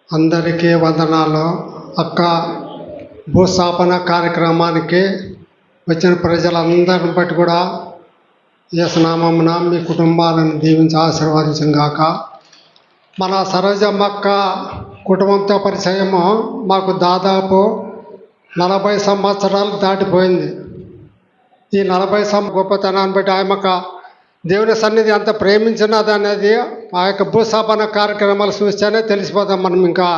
అందరికీ వందనాలు. అక్క భూస్థాపన కార్యక్రమానికి వచ్చిన ప్రజలందరిని బట్టి కూడా యేసునామమున మీ కుటుంబాలను దీవించి ఆశీర్వదించును గాక. మన సరోజమ్మ అక్క కుటుంబంతో పరిచయము మాకు దాదాపు 40 సంవత్సరాలు దాటిపోయింది. ఈ 40 గొప్పతనాన్ని బట్టి ఆయమ్మక దేవుని సన్నిధి ఎంత ప్రేమించినది అనేది ఆ యొక్క భూస్థాపన కార్యక్రమాలు చూస్తేనే తెలిసిపోతాం. మనం ఇంకా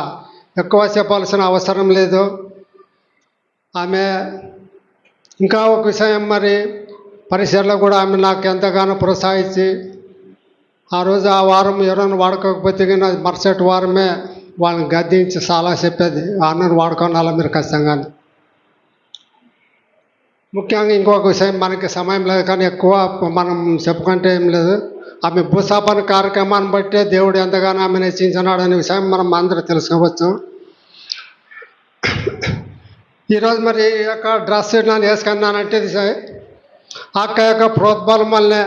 ఎక్కువ చెప్పాల్సిన అవసరం లేదు. ఆమె ఇంకా ఒక విషయం, మరి పరిసరలో కూడా ఆమె నాకు ఎంతగానో ప్రోత్సహించి ఆ రోజు ఆ వారం ఎవరైనా వాడుకోకపోతే కానీ మరుసటి వారమే వాళ్ళని గద్దించి చాలా చెప్పేది, అన్నను వాడుకోనాలా మీరు ఖచ్చితంగా. ముఖ్యంగా ఇంకొక విషయం, మనకి సమయం లేదు కానీ ఎక్కువ మనం చెప్పుకుంటే ఏం లేదు. ఆమె భూస్థాపన కార్యక్రమాన్ని బట్టే దేవుడు ఎంతగానో ఆమెను హెచ్చించినాడు అనే విషయం మనం అందరూ తెలుసుకోవచ్చు. ఈరోజు మరి ఈ యొక్క డ్రెస్ నేను వేసుకున్నానంటే అక్క యొక్క ప్రోద్బలం వల్లనే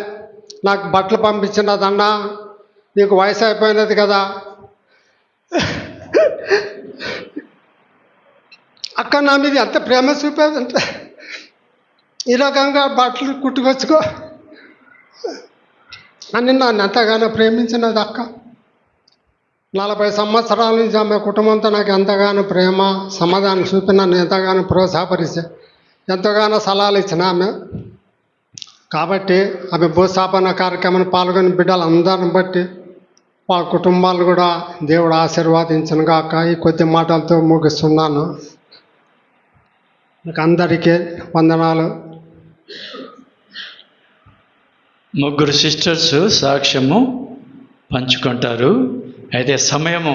నాకు బట్టలు పంపించినదన్నా, నీకు వయసు అయిపోయినది కదా, అక్క నా మీద ఎంత ప్రేమ చూపేదంటే ఈ రకంగా బట్టలు కుట్టుకొచ్చుకో అని నన్ను ఎంతగానో ప్రేమించినది అక్క. 40 సంవత్సరాల నుంచి ఆమె కుటుంబంతో నాకు ఎంతగానో ప్రేమ సమాధానం చూపి నన్ను ఎంతగానో ప్రోత్సాహపరిచే ఎంతగానో సలహాలు ఇచ్చిన ఆమె. కాబట్టి ఆమె భూస్థాపన కార్యక్రమాన్ని పాల్గొని బిడ్డలందరిని బట్టి వాళ్ళ కుటుంబాలు కూడా దేవుడు ఆశీర్వాదించను గాక. ఈ కొద్ది మాటలతో ముగిస్తున్నాను. మీకు అందరికీ వందనాలు. ముగ్గురు సిస్టర్స్ సాక్ష్యము పంచుకుంటారు. అయితే సమయము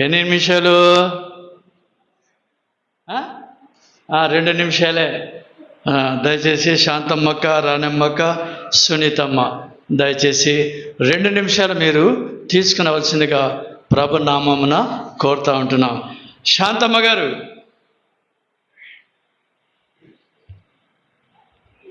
ఎన్ని నిమిషాలు? 2 నిమిషాలే. దయచేసి శాంతమ్మక్క, రాణమ్మక్క, సునీతమ్మ దయచేసి 2 నిమిషాలు మీరు తీసుకునవలసిందిగా ప్రభు నామమున కోరుతూ ఉంటున్నాం. శాంతమ్మ గారు.